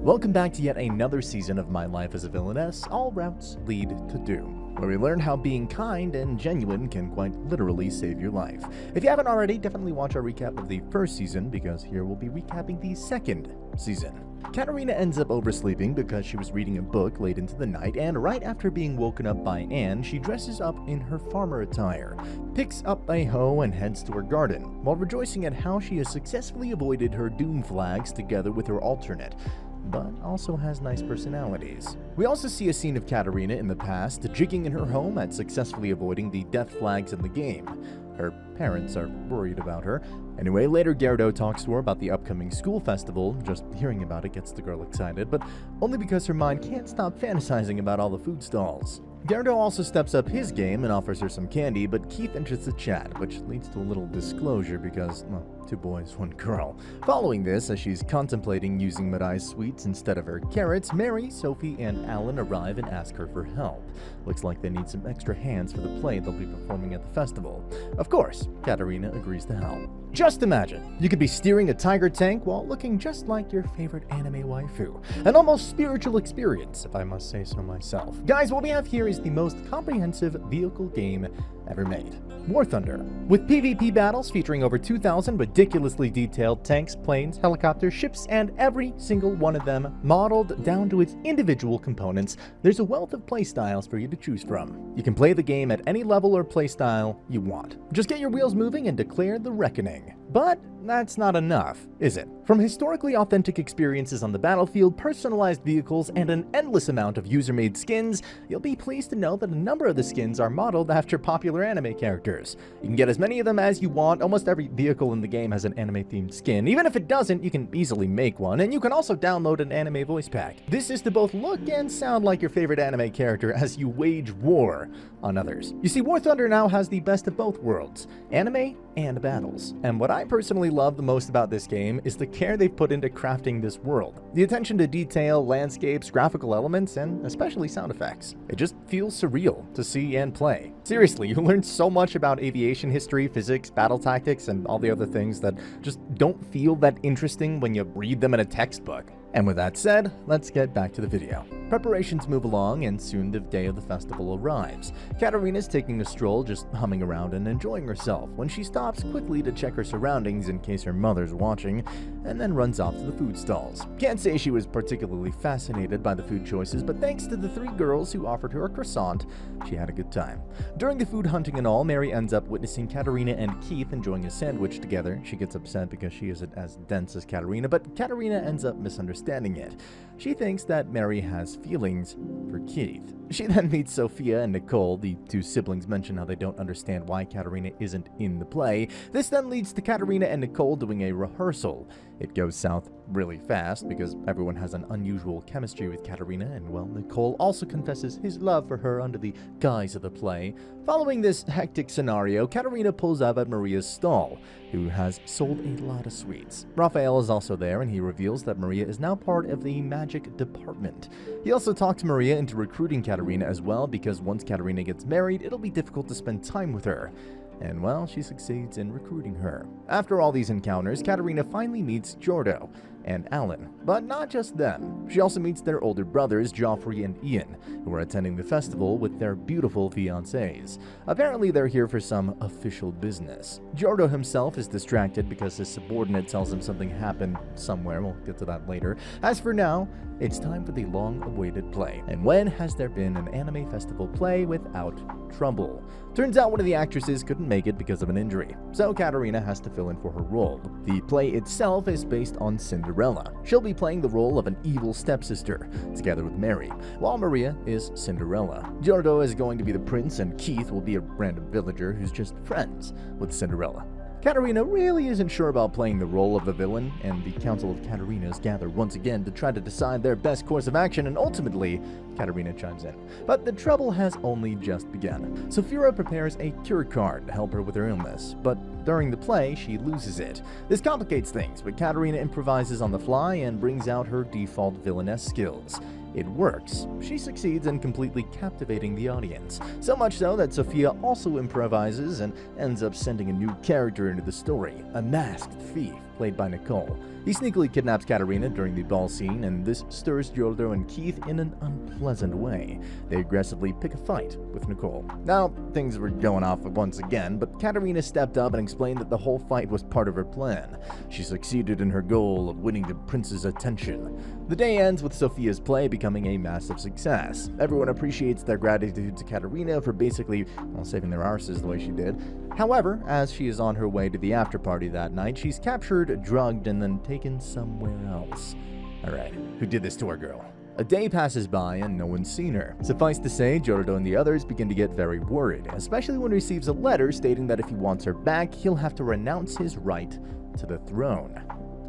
Welcome back to yet another season of My Life as a Villainess, All Routes Lead to Doom, where we learn how being kind and genuine can quite literally save your life. If you haven't already, definitely watch our recap of the first season, because here we'll be recapping the second season. Katarina ends up oversleeping because she was reading a book late into the night, and right after being woken up by Anne, she dresses up in her farmer attire, picks up a hoe and heads to her garden, while rejoicing at how she has successfully avoided her doom flags together with her alternate, but also has nice personalities. We also see a scene of Katarina in the past, jigging in her home at successfully avoiding the death flags in the game. Her parents are worried about her. Anyway, later Gerdo talks to her about the upcoming school festival. Just hearing about it gets the girl excited, but only because her mind can't stop fantasizing about all the food stalls. Gerdo also steps up his game and offers her some candy, but Keith enters the chat, which leads to a little disclosure because, well, 2 boys, 1 girl. Following this, as she's contemplating using Madai's sweets instead of her carrots, Mary, Sophie, and Alan arrive and ask her for help. Looks like they need some extra hands for the play they'll be performing at the festival. Of course, Katarina agrees to help. Just imagine, you could be steering a tiger tank while looking just like your favorite anime waifu. An almost spiritual experience, if I must say so myself. Guys, what we have here is the most comprehensive vehicle game ever made. War Thunder. With PvP battles featuring over 2,000 ridiculously detailed tanks, planes, helicopters, ships, and every single one of them modeled down to its individual components, there's a wealth of playstyles for you to choose from. You can play the game at any level or playstyle you want. Just get your wheels moving and declare the reckoning. But that's not enough, is it? From historically authentic experiences on the battlefield, personalized vehicles, and an endless amount of user-made skins, you'll be pleased to know that a number of the skins are modeled after popular anime characters. You can get as many of them as you want. Almost every vehicle in the game has an anime-themed skin. Even if it doesn't, you can easily make one, and you can also download an anime voice pack. This is to both look and sound like your favorite anime character as you wage war on others. You see, War Thunder now has the best of both worlds, anime and battles. And what I personally love the most about this game is the care they've put into crafting this world. The attention to detail, landscapes, graphical elements, and especially sound effects. It just feels surreal to see and play. Seriously, you learn so much about aviation history, physics, battle tactics, and all the other things that just don't feel that interesting when you read them in a textbook. And with that said, let's get back to the video. Preparations move along, and soon the day of the festival arrives. Katarina's taking a stroll, just humming around and enjoying herself, when she stops quickly to check her surroundings in case her mother's watching, and then runs off to the food stalls. Can't say she was particularly fascinated by the food choices, but thanks to the 3 girls who offered her a croissant, she had a good time. During the food hunting and all, Mary ends up witnessing Katarina and Keith enjoying a sandwich together. She gets upset because she isn't as dense as Katarina, but Katarina ends up misunderstanding it. She thinks that Mary has feelings for Keith. She then meets Sophia and Nicole. The 2 siblings mention how they don't understand why Katarina isn't in the play. This then leads to Katarina and Nicole doing a rehearsal. It goes south really fast because everyone has an unusual chemistry with Katarina, and well, Nicole also confesses his love for her under the guise of the play. Following this hectic scenario, Katarina pulls up at Maria's stall, who has sold a lot of sweets. Raphael is also there, and he reveals that Maria is now part of the magic department. He also talks Maria into recruiting Katarina as well, because once Katarina gets married, it'll be difficult to spend time with her. And well, she succeeds in recruiting her. After all these encounters, Katarina finally meets Jordo and Alan, but not just them. She also meets their older brothers, Joffrey and Ian, who are attending the festival with their beautiful fiancées. Apparently, they're here for some official business. Jordo himself is distracted because his subordinate tells him something happened somewhere. We'll get to that later. As for now, it's time for the long-awaited play. And when has there been an anime festival play without trouble? Turns out one of the actresses couldn't make it because of an injury, so Katarina has to fill in for her role. The play itself is based on Cinderella. She'll be playing the role of an evil stepsister, together with Mary, while Maria is Cinderella. Jordo is going to be the prince, and Keith will be a random villager who's just friends with Cinderella. Katarina really isn't sure about playing the role of the villain, and the Council of Katarinas gather once again to try to decide their best course of action, and ultimately, Katarina chimes in. But the trouble has only just begun. Saphira prepares a cure card to help her with her illness, but during the play, she loses it. This complicates things, but Katarina improvises on the fly and brings out her default villainess skills. It works. She succeeds in completely captivating the audience. So much so that Sophia also improvises and ends up sending a new character into the story, a masked thief played by Nicole. He sneakily kidnaps Katerina during the ball scene, and this stirs Giorgio and Keith in an unpleasant way. They aggressively pick a fight with Nicole. Now, things were going off once again, but Katerina stepped up and explained that the whole fight was part of her plan. She succeeded in her goal of winning the prince's attention. The day ends with Sophia's play becoming a massive success. Everyone appreciates their gratitude to Katerina for basically, saving their arses the way she did. However, as she is on her way to the after party that night, she's captured, drugged, and then taken somewhere else. Alright, who did this to our girl? A day passes by and no one's seen her. Suffice to say, Giorgio and the others begin to get very worried, especially when he receives a letter stating that if he wants her back, he'll have to renounce his right to the throne.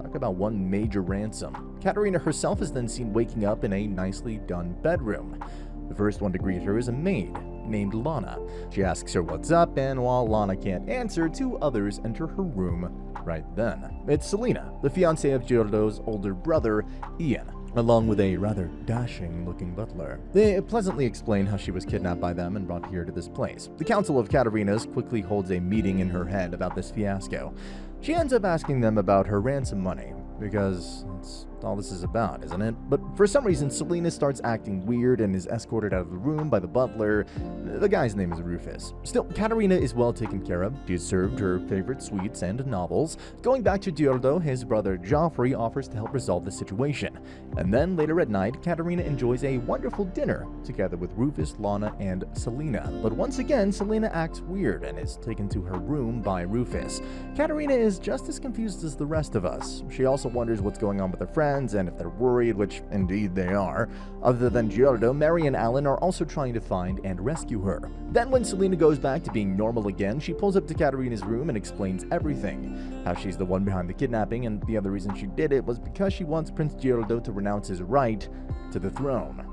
Talk about one major ransom. Katerina herself is then seen waking up in a nicely done bedroom. The first one to greet her is a maid named Lana. She asks her what's up, and while Lana can't answer, two others enter her room right then. It's Selena, the fiancée of Giorgio's older brother, Ian, along with a rather dashing-looking butler. They pleasantly explain how she was kidnapped by them and brought here to this place. The Council of Katerina's quickly holds a meeting in her head about this fiasco. She ends up asking them about her ransom money, because that's all this is about, isn't it? But for some reason, Selena starts acting weird and is escorted out of the room by the butler. The guy's name is Rufus. Still, Katerina is well taken care of. She is served her favorite sweets and novels. Going back to Giorgio, his brother Joffrey offers to help resolve the situation. And then later at night, Katerina enjoys a wonderful dinner together with Rufus, Lana, and Selena. But once again, Selena acts weird and is taken to her room by Rufus. Katerina is just as confused as the rest of us. She also wonders what's going on with her friends and if they're worried, which indeed they are. Other than Giorgio, Mary and Alan are also trying to find and rescue her. Then when Selena goes back to being normal again, she pulls up to Katerina's room and explains everything. How she's the one behind the kidnapping, and the other reason she did it was because she wants Prince Giorgio to renounce his right to the throne.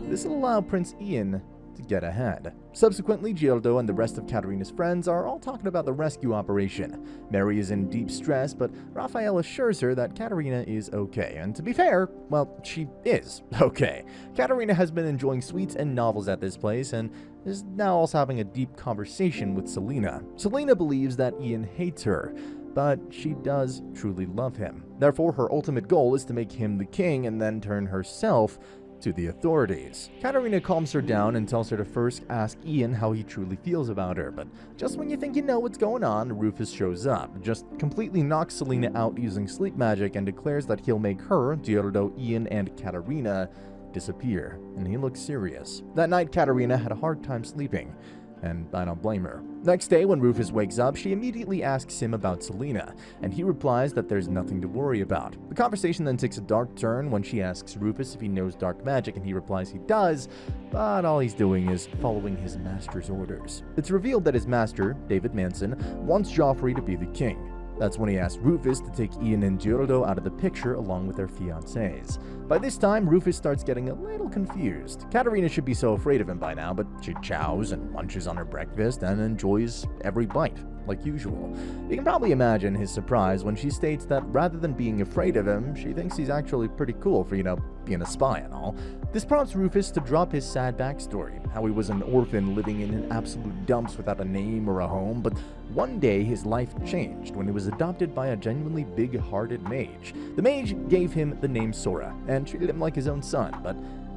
This will allow Prince Ian to get ahead. Subsequently, Giorgio and the rest of Katerina's friends are all talking about the rescue operation. Mary is in deep stress, but Raphael assures her that Katerina is okay. And to be fair, well, she is okay. Katerina has been enjoying sweets and novels at this place and is now also having a deep conversation with Selena. Selena believes that Ian hates her, but she does truly love him. Therefore, her ultimate goal is to make him the king and then turn herself to the authorities. Katerina calms her down and tells her to first ask Ian how he truly feels about her, but just when you think you know what's going on, Rufus shows up, just completely knocks Selena out using sleep magic and declares that he'll make her, Giorgio, Ian, and Katerina disappear, and he looks serious. That night, Katerina had a hard time sleeping, and I don't blame her. Next day, when Rufus wakes up, she immediately asks him about Selena, and he replies that there's nothing to worry about. The conversation then takes a dark turn when she asks Rufus if he knows dark magic, and he replies he does, but all he's doing is following his master's orders. It's revealed that his master, David Manson, wants Joffrey to be the king. That's when he asks Rufus to take Ian and Giorgio out of the picture along with their fiancés. By this time, Rufus starts getting a little confused. Katerina should be so afraid of him by now, but she chows and munches on her breakfast and enjoys every bite, like usual. You can probably imagine his surprise when she states that rather than being afraid of him, she thinks he's actually pretty cool for, being a spy and all. This prompts Rufus to drop his sad backstory, how he was an orphan living in an absolute dumps without a name or a home, but one day his life changed when he was adopted by a genuinely big-hearted mage. The mage gave him the name Sora and treated him like his own son, but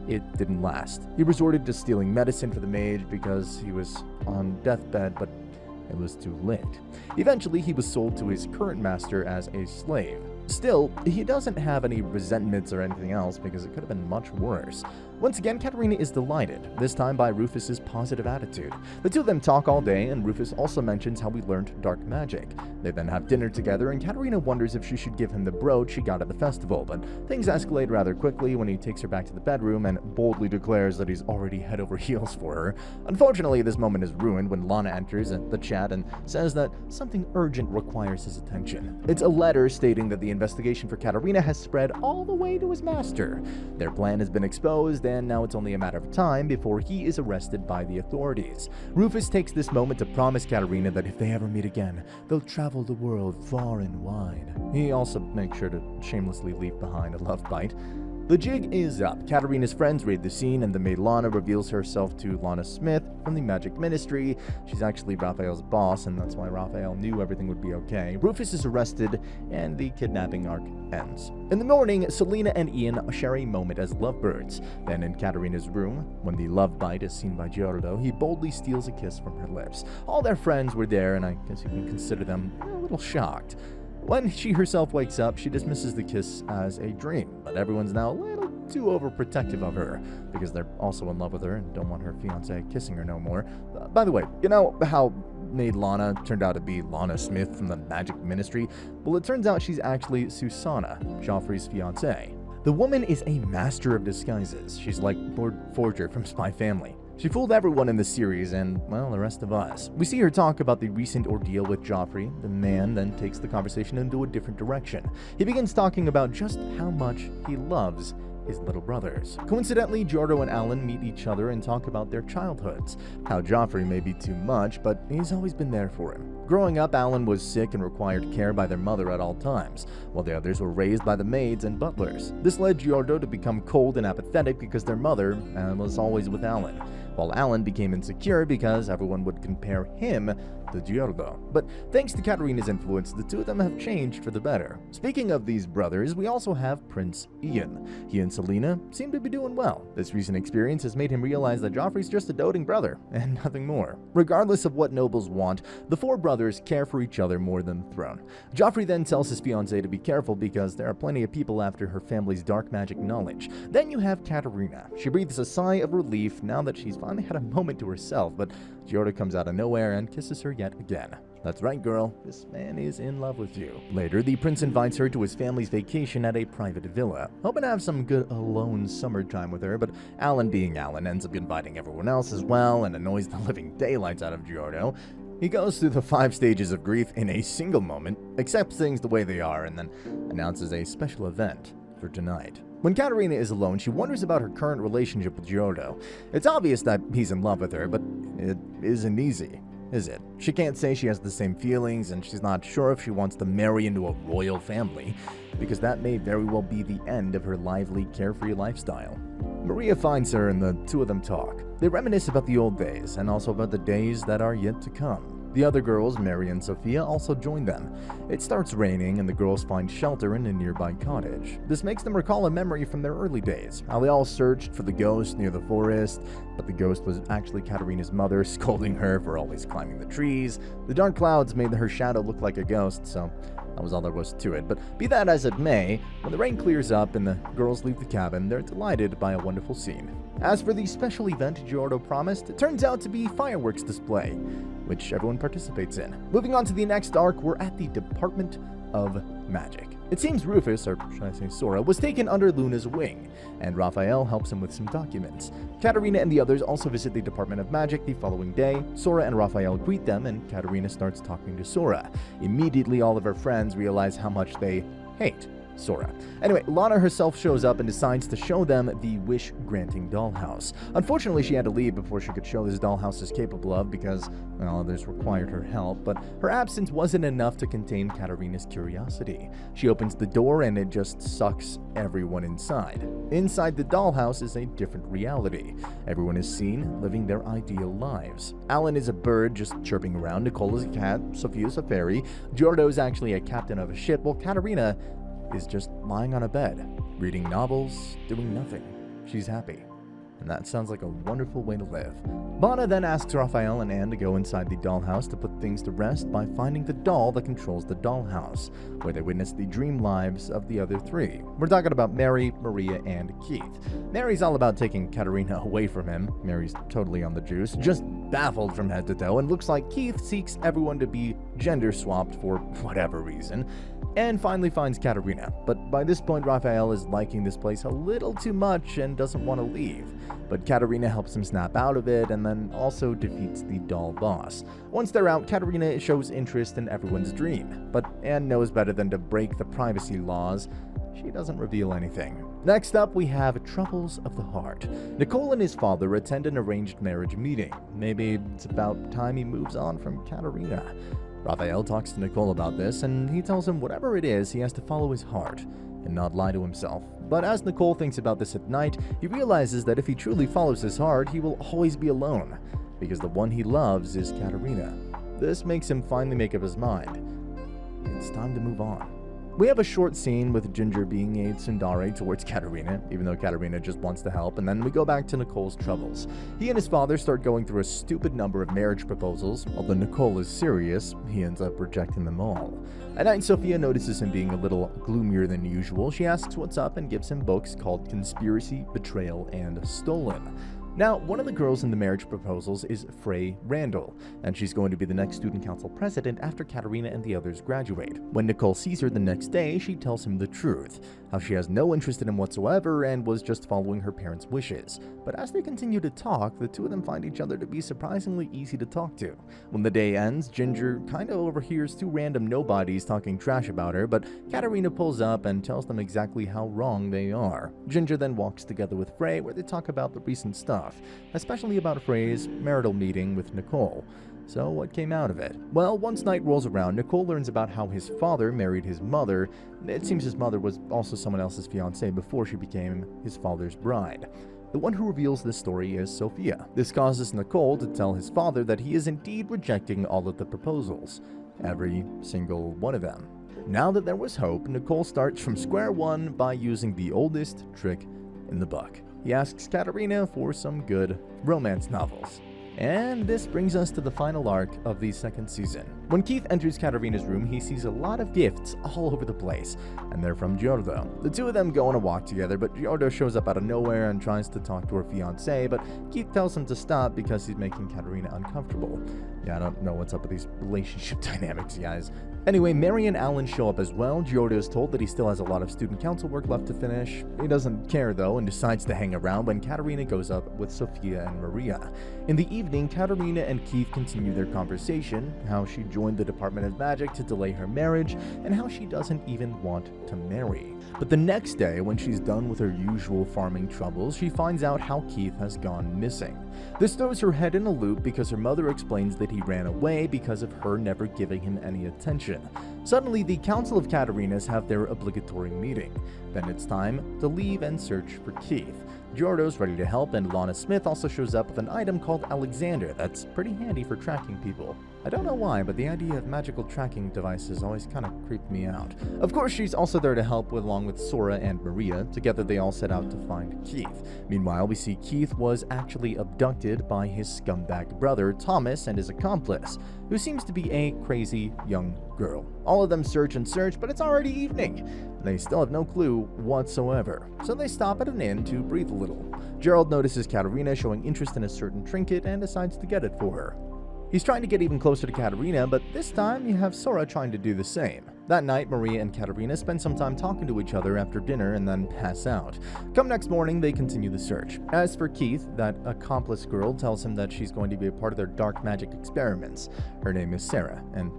it didn't last. He resorted to stealing medicine for the mage because he was on deathbed, but it was too late. Eventually, he was sold to his current master as a slave. Still, he doesn't have any resentments or anything else because it could have been much worse. Once again, Katerina is delighted, this time by Rufus's positive attitude. The two of them talk all day, and Rufus also mentions how he learned dark magic. They then have dinner together, and Katerina wonders if she should give him the brooch she got at the festival, but things escalate rather quickly when he takes her back to the bedroom and boldly declares that he's already head over heels for her. Unfortunately, this moment is ruined when Lana enters the chat and says that something urgent requires his attention. It's a letter stating that the investigation for Katerina has spread all the way to his master. Their plan has been exposed, and now it's only a matter of time before he is arrested by the authorities. Rufus takes this moment to promise Katerina that if they ever meet again, they'll travel the world far and wide. He also makes sure to shamelessly leave behind a love bite. The jig is up. Katarina's friends raid the scene, and the maid Lana reveals herself to Lana Smith from the Magic Ministry. She's actually Raphael's boss, and that's why Raphael knew everything would be okay. Rufus is arrested, and the kidnapping arc ends. In the morning, Selena and Ian share a moment as lovebirds. Then in Katarina's room, when the love bite is seen by Giorgio, he boldly steals a kiss from her lips. All their friends were there, and I guess you can consider them a little shocked. When she herself wakes up, she dismisses the kiss as a dream, but everyone's now a little too overprotective of her because they're also in love with her and don't want her fiancé kissing her no more. By the way, you know how maid Lana turned out to be Lana Smith from the Magic Ministry? Well, it turns out she's actually Susanna, Joffrey's fiancée. The woman is a master of disguises. She's like Lord Forger from Spy Family. She fooled everyone in the series and, well, the rest of us. We see her talk about the recent ordeal with Joffrey. The man then takes the conversation into a different direction. He begins talking about just how much he loves his little brothers. Coincidentally, Giorgio and Alan meet each other and talk about their childhoods. How Joffrey may be too much, but he's always been there for him. Growing up, Alan was sick and required care by their mother at all times, while the others were raised by the maids and butlers. This led Giorgio to become cold and apathetic because their mother was always with Alan, while Alan became insecure because everyone would compare him to Giorgio. But thanks to Katarina's influence, the two of them have changed for the better. Speaking of these brothers, we also have Prince Ian. He and Selena seem to be doing well. This recent experience has made him realize that Joffrey's just a doting brother, and nothing more. Regardless of what nobles want, the four brothers care for each other more than the throne. Joffrey then tells his fiancée to be careful because there are plenty of people after her family's dark magic knowledge. Then you have Katarina. She breathes a sigh of relief now that she's finally had a moment to herself, but Giorgio comes out of nowhere and kisses her yet again. That's right, girl. This man is in love with you. Later, the prince invites her to his family's vacation at a private villa, hoping to have some good alone summertime with her, but Alan being Alan ends up inviting everyone else as well and annoys the living daylights out of Giorgio. He goes through the 5 stages of grief in a single moment, accepts things the way they are, and then announces a special event for tonight. When Katarina is alone, she wonders about her current relationship with Giorgio. It's obvious that he's in love with her, but it isn't easy, is it? She can't say she has the same feelings, and she's not sure if she wants to marry into a royal family, because that may very well be the end of her lively, carefree lifestyle. Maria finds her and the two of them talk. They reminisce about the old days, and also about the days that are yet to come. The other girls, Mary and Sophia, also join them. It starts raining, and the girls find shelter in a nearby cottage. This makes them recall a memory from their early days, how they all searched for the ghost near the forest, but the ghost was actually Katarina's mother, scolding her for always climbing the trees. The dark clouds made her shadow look like a ghost, so that was all there was to it. But be that as it may, when the rain clears up and the girls leave the cabin, they're delighted by a wonderful scene. As for the special event Giorgio promised, it turns out to be fireworks display, which everyone participates in. Moving on to the next arc, we're at the Department of Magic. It seems Rufus, or should I say Sora, was taken under Luna's wing, and Raphael helps him with some documents. Katarina and the others also visit the Department of Magic the following day. Sora and Raphael greet them, and Katarina starts talking to Sora. Immediately, all of her friends realize how much they hate Sora. Anyway, Lana herself shows up and decides to show them the wish-granting dollhouse. Unfortunately, she had to leave before she could show this dollhouse is capable of because, well, others required her help, but her absence wasn't enough to contain Katarina's curiosity. She opens the door and it just sucks everyone inside. Inside the dollhouse is a different reality. Everyone is seen living their ideal lives. Alan is a bird just chirping around, Nicole is a cat, Sophia's a fairy, Giorgio is actually a captain of a ship, while Katarina is just lying on a bed, reading novels, doing nothing. She's happy. And that sounds like a wonderful way to live. Lana then asks Raphael and Anne to go inside the dollhouse to put things to rest by finding the doll that controls the dollhouse, where they witness the dream lives of the other three. We're talking about Mary, Maria, and Keith. Mary's all about taking Katarina away from him. Mary's totally on the juice, just baffled from head to toe, and looks like Keith seeks everyone to be gender swapped for whatever reason, and finally finds Katarina. But by this point, Raphael is liking this place a little too much and doesn't want to leave. But Katarina helps him snap out of it and then also defeats the doll boss. Once they're out, Katarina shows interest in everyone's dream. But Anne knows better than to break the privacy laws. She doesn't reveal anything. Next up, we have Troubles of the Heart. Nicole and his father attend an arranged marriage meeting. Maybe it's about time he moves on from Katarina. Raphael talks to Nicole about this, and he tells him whatever it is, he has to follow his heart. and not lie to himself. But as Nicole thinks about this at night, he realizes that if he truly follows his heart, he will always be alone, because the one he loves is Katerina. This makes him finally make up his mind. It's time to move on. We have a short scene with Ginger being a tsundere towards Katerina, even though Katerina just wants to help, and then we go back to Nicole's troubles. He and his father start going through a stupid number of marriage proposals. Although Nicole is serious, he ends up rejecting them all. At night, Sophia notices him being a little gloomier than usual. She asks what's up and gives him books called Conspiracy, Betrayal, and Stolen. Now, one of the girls in the marriage proposals is Frey Randall, and she's going to be the next student council president after Katerina and the others graduate. When Nicole sees her the next day, she tells him the truth, how she has no interest in him whatsoever and was just following her parents' wishes. But as they continue to talk, the two of them find each other to be surprisingly easy to talk to. When the day ends, Ginger kinda overhears two random nobodies talking trash about her, but Katerina pulls up and tells them exactly how wrong they are. Ginger then walks together with Frey, where they talk about the recent stuff, especially about Frey's marital meeting with Nicole. So what came out of it? Well, once night rolls around, Nicole learns about how his father married his mother. It seems his mother was also someone else's fiancée before she became his father's bride. The one who reveals this story is Sophia. This causes Nicole to tell his father that he is indeed rejecting all of the proposals. Every single one of them. Now that there was hope, Nicole starts from square one by using the oldest trick in the book. He asks Katerina for some good romance novels. And this brings us to the final arc of the second season. When Keith enters Katerina's room, he sees a lot of gifts all over the place, and they're from Giordo. The two of them go on a walk together, but Giordo shows up out of nowhere and tries to talk to her fiancé, but Keith tells him to stop because he's making Katerina uncomfortable. Yeah, I don't know what's up with these relationship dynamics, guys. Anyway, Mary and Alan show up as well. Giordo is told that he still has a lot of student council work left to finish. He doesn't care though and decides to hang around when Katerina goes up with Sophia and Maria. In the evening, Katerina and Keith continue their conversation, how she joined the Department of Magic to delay her marriage, and how she doesn't even want to marry. But the next day, when she's done with her usual farming troubles, she finds out how Keith has gone missing. This throws her head in a loop because her mother explains that he ran away because of her never giving him any attention. Suddenly, the Council of Katerinas have their obligatory meeting. Then it's time to leave and search for Keith. Giordo's ready to help, and Lana Smith also shows up with an item called Alexander that's pretty handy for tracking people. I don't know why, but the idea of magical tracking devices always kind of creeped me out. Of course, she's also there to help along with Sora and Maria. Together, they all set out to find Keith. Meanwhile, we see Keith was actually abducted by his scumbag brother, Thomas, and his accomplice, who seems to be a crazy young girl. All of them search and search, but it's already evening. They still have no clue whatsoever, so they stop at an inn to breathe a little. Gerald notices Katerina showing interest in a certain trinket and decides to get it for her. He's trying to get even closer to Katerina, but this time you have Sora trying to do the same. That night, Maria and Katerina spend some time talking to each other after dinner and then pass out. Come next morning, they continue the search. As for Keith, that accomplice girl tells him that she's going to be a part of their dark magic experiments. Her name is Sarah, and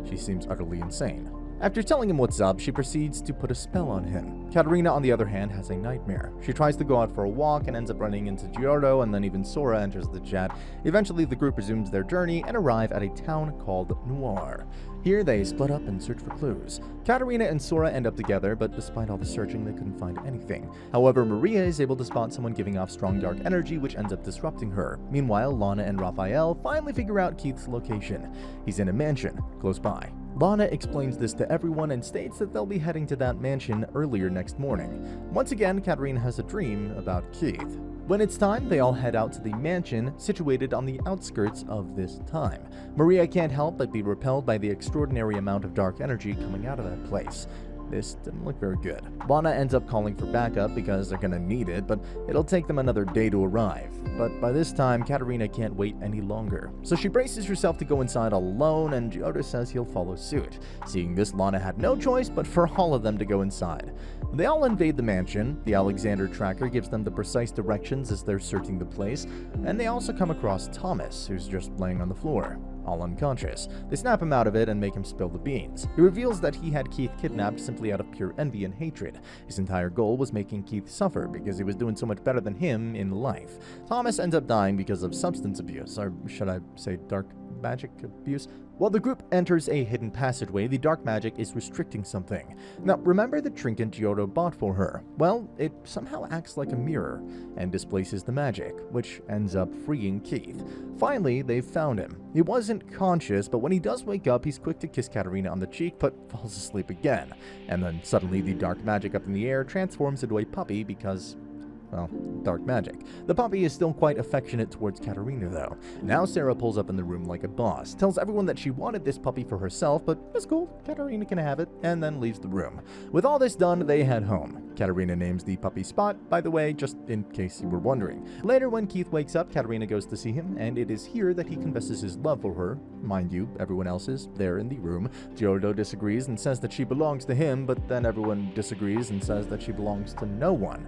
she seems utterly insane. After telling him what's up, she proceeds to put a spell on him. Katerina, on the other hand, has a nightmare. She tries to go out for a walk and ends up running into Giordo, and then even Sora enters the chat. Eventually, the group resumes their journey and arrive at a town called Noir. Here, they split up and search for clues. Katerina and Sora end up together, but despite all the searching, they couldn't find anything. However, Maria is able to spot someone giving off strong dark energy, which ends up disrupting her. Meanwhile, Lana and Raphael finally figure out Keith's location. He's in a mansion close by. Lana explains this to everyone and states that they'll be heading to that mansion earlier next morning. Once again, Katerina has a dream about Keith. When it's time, they all head out to the mansion situated on the outskirts of this time. Maria can't help but be repelled by the extraordinary amount of dark energy coming out of that place. This didn't look very good. Lana ends up calling for backup because they're gonna need it, but it'll take them another day to arrive. But by this time, Katerina can't wait any longer. So she braces herself to go inside all alone, and Giordo says he'll follow suit. Seeing this, Lana had no choice but for all of them to go inside. They all invade the mansion. The Alexander tracker gives them the precise directions as they're searching the place, and they also come across Thomas, who's just laying on the floor, all unconscious. They snap him out of it and make him spill the beans. He reveals that he had Keith kidnapped simply out of pure envy and hatred. His entire goal was making Keith suffer because he was doing so much better than him in life. Thomas ends up dying because of substance abuse, or should I say dark magic abuse? While the group enters a hidden passageway, the dark magic is restricting something. Now, remember the trinket Giotto bought for her? Well, it somehow acts like a mirror and displaces the magic, which ends up freeing Keith. Finally, they've found him. He wasn't conscious, but when he does wake up, he's quick to kiss Katerina on the cheek, but falls asleep again. And then suddenly the dark magic up in the air transforms into a puppy because, well, dark magic. The puppy is still quite affectionate towards Katerina, though. Now Sarah pulls up in the room like a boss, tells everyone that she wanted this puppy for herself, but it's cool, Katerina can have it, and then leaves the room. With all this done, they head home. Katerina names the puppy Spot, by the way, just in case you were wondering. Later, when Keith wakes up, Katerina goes to see him, and it is here that he confesses his love for her. Mind you, everyone else is there in the room. Giorgio disagrees and says that she belongs to him, but then everyone disagrees and says that she belongs to no one.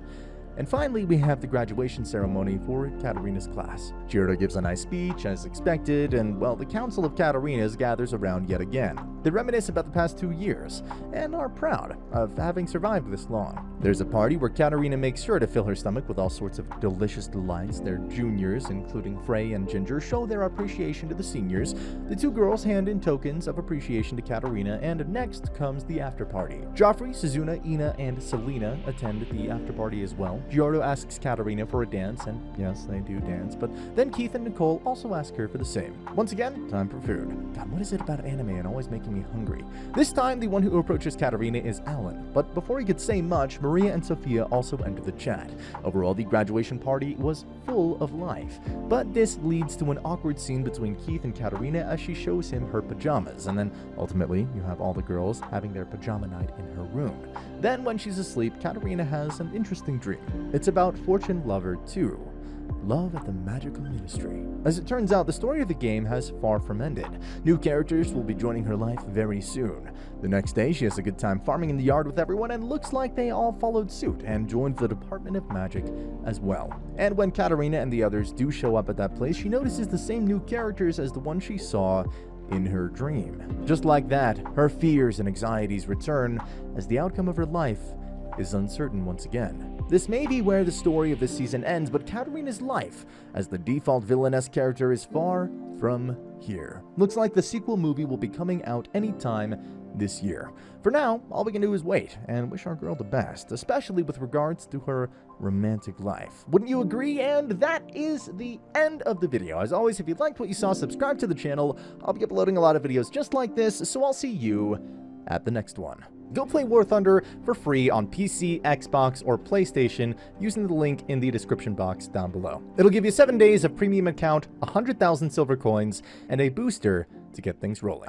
And finally, we have the graduation ceremony for Katerina's class. Giorgio gives a nice speech, as expected, and, well, the Council of Katerinas gathers around yet again. They reminisce about the past 2 years, and are proud of having survived this long. There's a party where Katerina makes sure to fill her stomach with all sorts of delicious delights. Their juniors, including Frey and Ginger, show their appreciation to the seniors. The 2 girls hand in tokens of appreciation to Katerina, and next comes the after party. Joffrey, Suzuna, Ina, and Selena attend the after party as well. Giorgio asks Katerina for a dance, and yes, they do dance, but then Keith and Nicole also ask her for the same. Once again, time for food. God, what is it about anime and always making me hungry? This time, the one who approaches Katerina is Alan, but before he could say much, Maria and Sophia also enter the chat. Overall, the graduation party was full of life, but this leads to an awkward scene between Keith and Katerina as she shows him her pajamas, and then ultimately, you have all the girls having their pajama night in her room. Then, when she's asleep, Katerina has an interesting dream. It's about Fortune Lover 2. Love at the Magical Ministry. As it turns out, the story of the game has far from ended. New characters will be joining her life very soon. The next day, she has a good time farming in the yard with everyone, and looks like they all followed suit and joined the Department of Magic as well. And when Katerina and the others do show up at that place, she notices the same new characters as the one she saw in her dream. Just like that, her fears and anxieties return as the outcome of her life is uncertain once again. This may be where the story of this season ends, but Katerina's life as the default Villainess character is far from here. Looks like the sequel movie will be coming out anytime this year. For now, all we can do is wait and wish our girl the best, especially with regards to her romantic life. Wouldn't you agree? And that is the end of the video. As always, if you liked what you saw, subscribe to the channel. I'll be uploading a lot of videos just like this, so I'll see you at the next one. Go play War Thunder for free on PC, Xbox, or PlayStation using the link in the description box down below. It'll give you 7 days of premium account, 100,000 silver coins, and a booster to get things rolling.